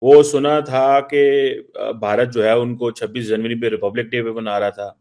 वो सुना था कि भारत जो है उनको 26 जनवरी पे रिपब्लिक डे पे मना रहा था।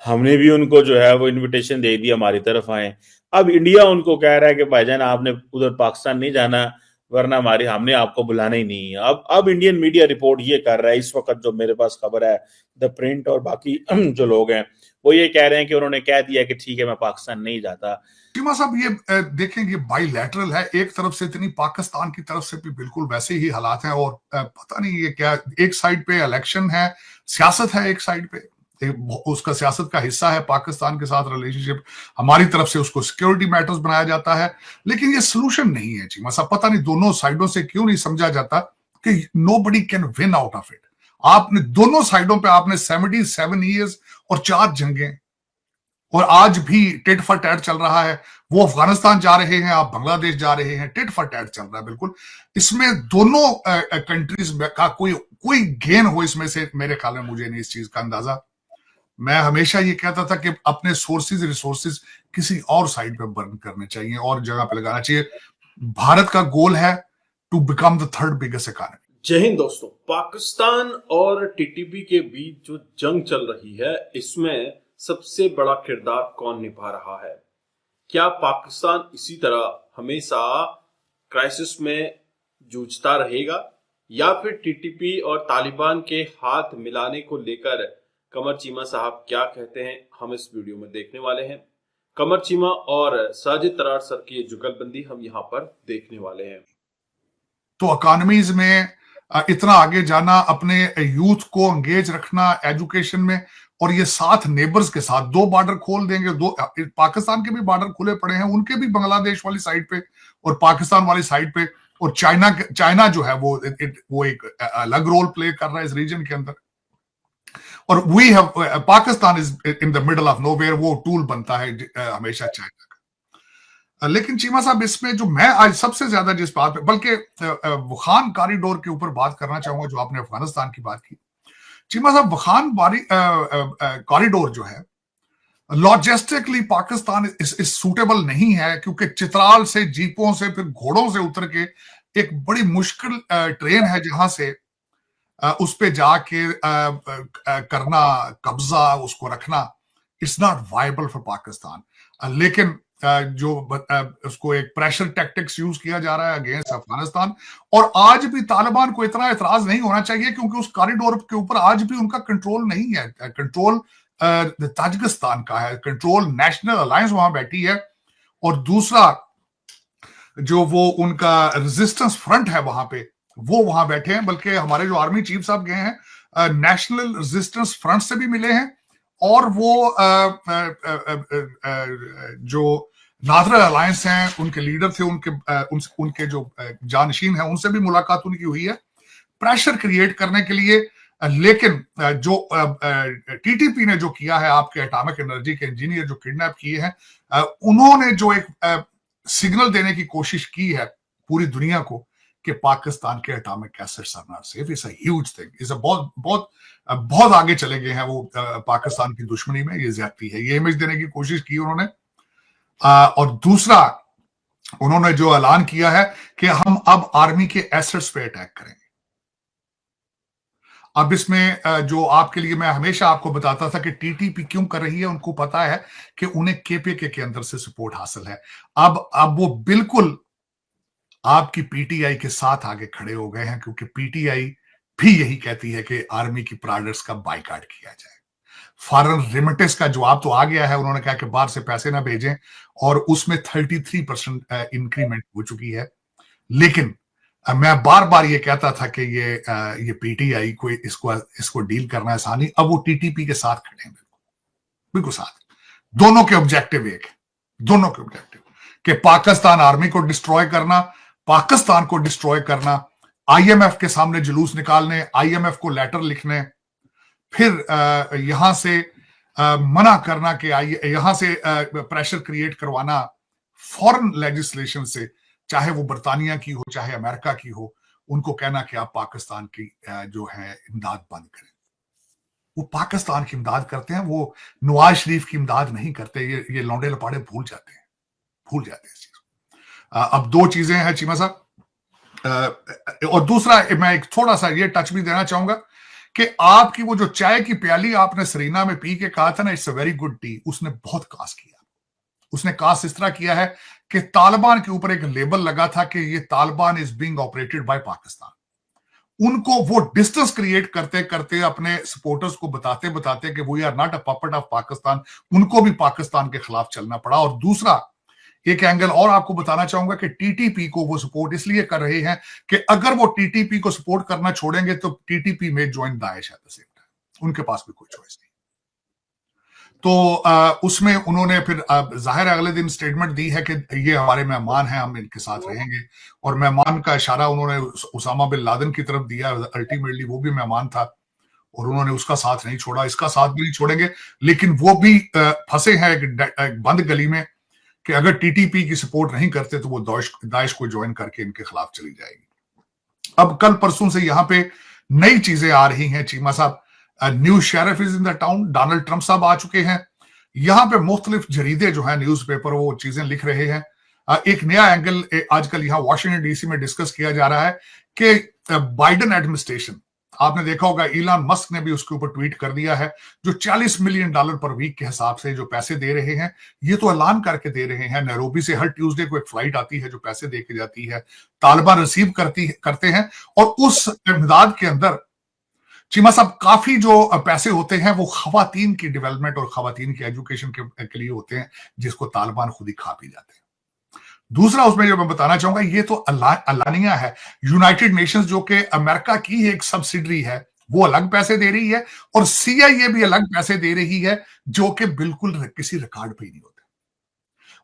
हमने भी उनको जो है वो इनविटेशन दे दिया हमारी तरफ आए। अब इंडिया उनको कह रहा है कि भाईजान आपने उधर पाकिस्तान नहीं जाना, वरना हमारी हमने आपको बुलाना ही नहीं है। अब इंडियन मीडिया रिपोर्ट ये कर रहा है इस वक्त, जो मेरे पास खबर है, द प्रिंट और बाकी जो लोग हैं वो ये कह रहे हैं कि उन्होंने कह दिया कि ठीक है मैं पाकिस्तान नहीं जाता। चीमा साहब, ये देखें, ये बाईलैटरल है। एक तरफ से इतनी, पाकिस्तान की तरफ से भी बिल्कुल वैसे ही हालात हैं, और पता नहीं ये क्या, एक साइड पे इलेक्शन है, सियासत है, एक साइड पे उसका सियासत का हिस्सा है पाकिस्तान के साथ रिलेशनशिप, हमारी तरफ से उसको सिक्योरिटी मैटर्स बनाया जाता है। लेकिन ये सोल्यूशन नहीं है चीमा साहब। पता नहीं दोनों साइडों से क्यों नहीं समझा जाता कि nobody can win out of it. आपने दोनों साइडों पे आपने 77 ईयर्स और 4 जंगें, और आज भी टिट फॉर टैट चल रहा है। वो अफगानिस्तान जा रहे हैं, आप बांग्लादेश जा रहे हैं, टिट फॉर टैट चल रहा है बिल्कुल। इसमें दोनों कंट्रीज का कोई गेन हो इसमें से, मेरे ख्याल में मुझे नहीं इस चीज का अंदाजा। मैं हमेशा ये कहता था कि अपने सोर्सेज रिसोर्सेज किसी और साइड पे बर्न करने चाहिए और जगह पे लगाना चाहिए। भारत का गोल है to become the third biggest economy. जय हिंद दोस्तों। पाकिस्तान और टीटीपी के बीच जो जंग चल रही है, इसमें सबसे बड़ा किरदार कौन निभा रहा है? क्या पाकिस्तान इसी तरह हमेशा क्राइसिस में जूझता रहेगा, या फिर टीटीपी और तालिबान के हाथ मिलाने को लेकर कमर चीमा साहब क्या कहते हैं, हम इस वीडियो में देखने वाले हैं। कमर चीमा और साजिद तरार सर की जुगलबंदी हम यहाँ पर देखने वाले हैं। तो इकोनॉमीज में इतना आगे जाना, अपने यूथ को एंगेज रखना एजुकेशन में, और ये साथ नेबर्स के साथ 2 बॉर्डर खोल देंगे। 2 पाकिस्तान के भी बॉर्डर खुले पड़े हैं, उनके भी बांग्लादेश वाली साइड पे और पाकिस्तान वाली साइड पे। और चाइना जो है वो एक अलग रोल प्ले कर रहा है इस रीजन के अंदर। और we have, Pakistan is in the middle of nowhere, वो टूल बनता है हमेशा चाइना का। लेकिन चीमा साहब, इसमें जो मैं आज सबसे ज्यादा जिस बात पे, बल्कि वुहान कॉरिडोर के ऊपर बात करना चाहूंगा, जो आपने अफगानिस्तान की बात की चीमा साहब। वुहान कॉरिडोर जो है, लॉजिस्टिकली पाकिस्तान इस सूटेबल नहीं है, क्योंकि चित्राल से जीपों से फिर घोड़ों से उतर के एक बड़ी मुश्किल ट्रेन है, जहां से उस पे जाके करना, कब्जा उसको रखना, it's not viable for Pakistan. लेकिन जो उसको एक प्रेशर टैक्टिक्स यूज किया जा रहा है अगेंस्ट अफगानिस्तान। और आज भी तालिबान को इतना एतराज नहीं होना चाहिए, क्योंकि उस कॉरिडोर के ऊपर आज भी उनका कंट्रोल नहीं है। कंट्रोल ताजिकिस्तान का है, कंट्रोल नेशनल अलायंस वहां बैठी है। और दूसरा जो वो उनका रेजिस्टेंस फ्रंट है वहां पे, वो वहां बैठे हैं। बल्कि हमारे जो आर्मी चीफ साहब गए हैं, नेशनल रेजिस्टेंस फ्रंट से भी मिले हैं, और वो जो नादर अलायंस हैं, उनके लीडर थे, उनके जो जानशीन है, उनसे भी मुलाकात उनकी हुई है प्रेशर क्रिएट करने के लिए। लेकिन जो टीटीपी ने जो किया है, आपके एटॉमिक एनर्जी के इंजीनियर जो किडनैप किए हैं, उन्होंने जो एक सिग्नल देने की कोशिश की है पूरी दुनिया को कि पाकिस्तान के atomic assets are not safe, is a huge thing, is a बहुत बहुत बहुत आगे चले गए हैं वो पाकिस्तान की दुश्मनी में। ये ज्यादती है, ये इमेज देने की कोशिश की उन्होंने। और दूसरा, उन्होंने जो ऐलान किया है कि हम अब आर्मी के एसेट्स पे अटैक करेंगे। अब इसमें जो आपके लिए मैं हमेशा आपको बताता था कि टीटीपी क्यों कर रही है, उनको पता है कि उन्हें केपीके के अंदर से सपोर्ट हासिल है। अब वो बिल्कुल आपकी पीटीआई के साथ आगे खड़े हो गए हैं, क्योंकि पीटीआई भी यही कहती है कि आर्मी की प्रोडक्ट्स का बाइकाट किया जाए। फॉरेन रेमिटेंस का जवाब तो आ गया है, उन्होंने कहा कि बाहर से पैसे ना भेजें, और उसमें 33% इंक्रीमेंट हो चुकी है। लेकिन मैं बार बार ये कहता था कि ये पीटीआई को इसको डील करना आसान नहीं। अब वो टीटीपी के साथ खड़े हैं, बिल्कुल साथ। दोनों के ऑब्जेक्टिव एक है, दोनों के ऑब्जेक्टिव कि पाकिस्तान आर्मी को डिस्ट्रॉय करना, पाकिस्तान को डिस्ट्रॉय करना, आईएमएफ के सामने जुलूस निकालने, आईएमएफ को लेटर लिखने, फिर यहां से मना करना कि यहां से प्रेशर क्रिएट करवाना फॉरेन लेजिस्लेशन से, चाहे वो बर्तानिया की हो चाहे अमेरिका की हो, उनको कहना कि आप पाकिस्तान की जो है इमदाद बंद करें। वो पाकिस्तान की इमदाद करते हैं, वो नवाज शरीफ की इमदाद नहीं करते। ये लौंडे लपाड़े भूल जाते हैं इस चीज। अब 2 चीजें हैं चीमा साहब। और दूसरा मैं एक थोड़ा सा ये टच भी देना चाहूंगा कि आपकी वो जो चाय की प्याली आपने सरीना में पी के कहा था ना, it's a very good T, उसने बहुत कास्ट किया। उसने कास्ट इस तरह किया है कि तालिबान के ऊपर एक लेबल लगा था कि ये Taliban is being operated by Pakistan. उनको वो डिस्टेंस क्रिएट करते करते अपने सपोर्टर्स को बताते बताते कि we are not a puppet of Pakistan, उनको भी पाकिस्तान के खिलाफ चलना पड़ा। और दूसरा एक एंगल और आपको बताना चाहूंगा कि टीटीपी को वो सपोर्ट इसलिए कर रहे हैं कि अगर वो टीटीपी को सपोर्ट करना छोड़ेंगे तो टीटीपी में join Daesh at the same time, उनके पास भी कोई चॉइस नहीं। तो उसमें उन्होंने फिर जाहिर अगले दिन स्टेटमेंट दी है कि ये हमारे मेहमान हैं, हम इनके साथ रहेंगे। और मेहमान का इशारा उन्होंने उसामा बिन लादेन की तरफ दिया। अल्टीमेटली वो भी मेहमान था और उन्होंने उसका साथ नहीं छोड़ा, इसका साथ भी नहीं छोड़ेंगे। लेकिन वो भी फंसे हैं एक बंद गली में कि अगर टीटीपी की सपोर्ट नहीं करते तो वो दाइश को ज्वाइन करके इनके खिलाफ चली जाएगी। अब कल परसों से यहां पे नई चीजें आ रही हैं चीमा साहब। New sheriff is in the town, Donald Trump साहब आ चुके हैं। यहां पे मुख्तलिफ जरीदे जो है न्यूज़पेपर वो चीजें लिख रहे हैं। एक नया एंगल आजकल यहां वाशिंगटन डीसी में डिस्कस किया जा रहा है कि बाइडेन एडमिनिस्ट्रेशन, आपने देखा होगा इलान मस्क ने भी उसके ऊपर ट्वीट कर दिया है, जो $40 मिलियन पर वीक के हिसाब से जो पैसे दे रहे हैं, ये तो ऐलान करके दे रहे हैं। नैरोबी से हर ट्यूसडे को एक फ्लाइट आती है जो पैसे दे के जाती है, तालिबान रिसीव करते हैं। और उस इमदाद के अंदर चीमा साहब काफी जो पैसे होते हैं वो खवातीन की डेवलपमेंट और खवातीन की एजुकेशन के लिए होते हैं, जिसको तालिबान खुद ही खा पी जाते हैं। दूसरा उसमें जो मैं बताना चाहूंगा, ये तो अलानिया है। यूनाइटेड नेशंस जो कि अमेरिका की एक सब्सिडरी है, वो अलग पैसे दे रही है और CIA भी अलग पैसे दे रही है, जो कि बिल्कुल किसी रिकॉर्ड पे ही नहीं होते।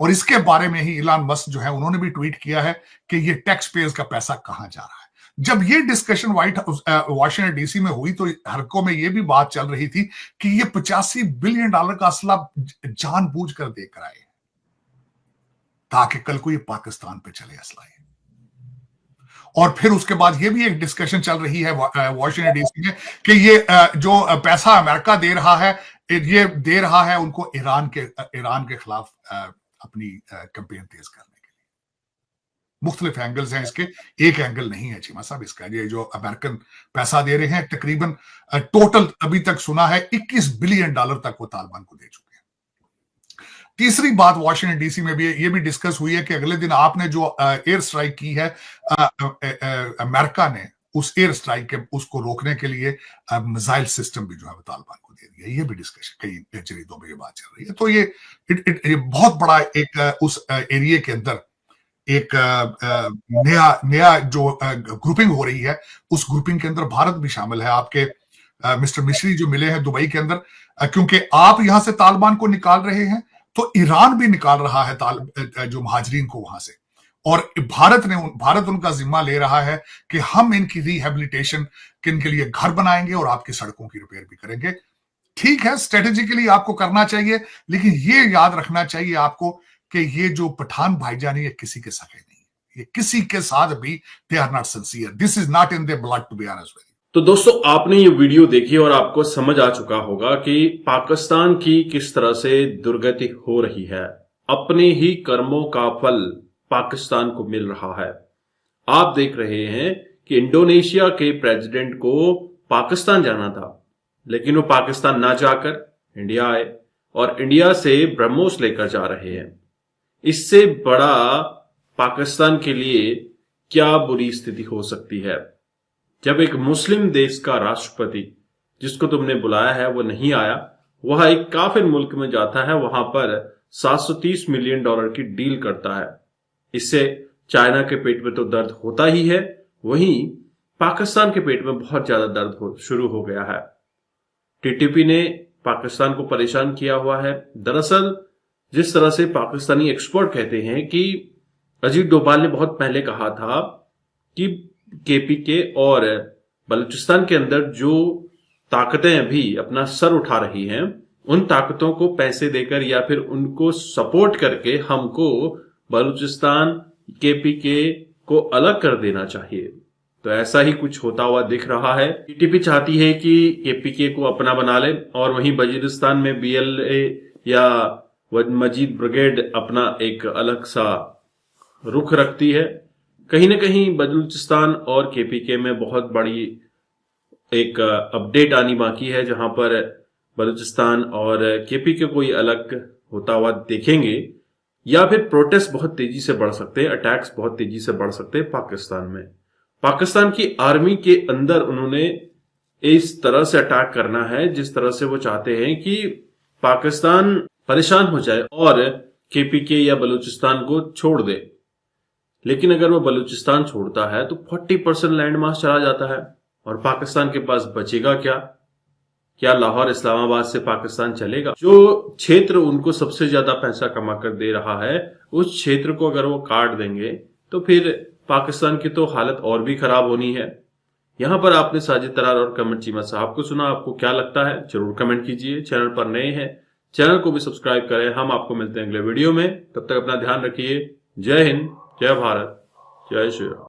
और इसके बारे में ही इलान मस्क जो है उन्होंने भी ट्वीट किया है कि ये टैक्स पेयर्स का पैसा कहां जा रहा है। जब ये डिस्कशन वाशिंगटन डीसी में हुई तो हरकों में ये भी बात चल रही थी कि ये $85 बिलियन का असला जानबूझकर देकर आए ताकि कल को ये पाकिस्तान पे चले असला। और फिर उसके बाद ये भी एक डिस्कशन चल रही है वाशिंगटन डीसी में कि ये जो पैसा अमेरिका दे रहा है, ये दे रहा है उनको ईरान के खिलाफ अपनी कैंपेन तेज करने के लिए। मुख्तलिफ एंगल्स हैं इसके, एक एंगल नहीं है चीमा साहब इसका। ये जो अमेरिकन पैसा दे रहे हैं, तकरीबन टोटल अभी तक सुना है $21 बिलियन तक वो तालिबान को दे चुके हैं। तीसरी बात वाशिंगटन डीसी में भी ये भी डिस्कस हुई है कि अगले दिन आपने जो एयर स्ट्राइक की है, अमेरिका ने उस एयर स्ट्राइक के उसको रोकने के लिए मिसाइल सिस्टम भी जो है तालिबान को दे दिया। ये भी डिस्कशन कई जरीदों में ये बात चल रही है। तो ये बहुत बड़ा एक उस एरिया के अंदर एक नया जो ग्रुपिंग हो रही है, उस ग्रुपिंग के अंदर भारत भी शामिल है। आपके मिस्टर मिश्री जो मिले हैं दुबई के अंदर, क्योंकि आप यहां से तालिबान को निकाल रहे हैं तो ईरान भी निकाल रहा है जो महाजरीन को वहां से। और भारत उनका जिम्मा ले रहा है कि हम इनकी रिहेबिलिटेशन, इनके लिए घर बनाएंगे और आपकी सड़कों की रिपेयर भी करेंगे। ठीक है, स्ट्रेटेजिकली आपको करना चाहिए, लेकिन ये याद रखना चाहिए आपको कि ये जो पठान भाईजान ये किसी के सगे नहीं, ये किसी के साथ भी they are not sincere, this is not in their blood to be honest. तो दोस्तों, आपने ये वीडियो देखी और आपको समझ आ चुका होगा कि पाकिस्तान की किस तरह से दुर्गति हो रही है। अपने ही कर्मों का फल पाकिस्तान को मिल रहा है। आप देख रहे हैं कि इंडोनेशिया के प्रेसिडेंट को पाकिस्तान जाना था, लेकिन वो पाकिस्तान ना जाकर इंडिया आए और इंडिया से ब्रह्मोस लेकर जा रहे हैं। इससे बड़ा पाकिस्तान के लिए क्या बुरी स्थिति हो सकती है जब एक मुस्लिम देश का राष्ट्रपति, जिसको तुमने बुलाया है, वो नहीं आया, वह एक काफिर मुल्क में जाता है, वहां पर $730 मिलियन की डील करता है। इससे चाइना के पेट में तो दर्द होता ही है, वहीं पाकिस्तान के पेट में बहुत ज्यादा दर्द शुरू हो गया है। टीटीपी ने पाकिस्तान को परेशान किया हुआ है। दरअसल जिस तरह से पाकिस्तानी एक्सपर्ट कहते हैं कि अजीत डोभाल ने बहुत पहले कहा था कि केपीके और बलूचिस्तान के अंदर जो ताकतें अभी अपना सर उठा रही हैं, उन ताकतों को पैसे देकर या फिर उनको सपोर्ट करके हमको बलूचिस्तान केपीके को अलग कर देना चाहिए। तो ऐसा ही कुछ होता हुआ दिख रहा है। टीटीपी चाहती है कि केपीके को अपना बना ले और वहीं वजीरिस्तान में BLA या मजीद ब्रिगेड अपना एक अलग सा रुख रखती है। कहीं ना कहीं बलूचिस्तान और केपीके में बहुत बड़ी एक अपडेट आनी बाकी है, जहां पर बलूचिस्तान और केपीके कोई अलग होता हुआ देखेंगे, या फिर प्रोटेस्ट बहुत तेजी से बढ़ सकते हैं, अटैक्स बहुत तेजी से बढ़ सकते हैं पाकिस्तान में। पाकिस्तान की आर्मी के अंदर उन्होंने इस तरह से अटैक करना है जिस तरह से वो चाहते हैं कि पाकिस्तान परेशान हो जाए और केपीके या बलूचिस्तान को छोड़ दे। लेकिन अगर वो बलूचिस्तान छोड़ता है तो 40% लैंड मास चला जाता है और पाकिस्तान के पास बचेगा क्या? क्या लाहौर इस्लामाबाद से पाकिस्तान चलेगा? जो क्षेत्र उनको सबसे ज्यादा पैसा कमा कर दे रहा है, उस क्षेत्र को अगर वो काट देंगे तो फिर पाकिस्तान की तो हालत और भी खराब होनी है। यहां पर आपने साजिद तरार और कमर चीमा साहब को सुना। आपको क्या लगता है जरूर कमेंट कीजिए। चैनल पर नए हैं, चैनल को भी सब्सक्राइब करें। हम आपको मिलते हैं अगले वीडियो में, तब तक अपना ध्यान रखिए। जय हिंद, जय भारत, जय श्री राम।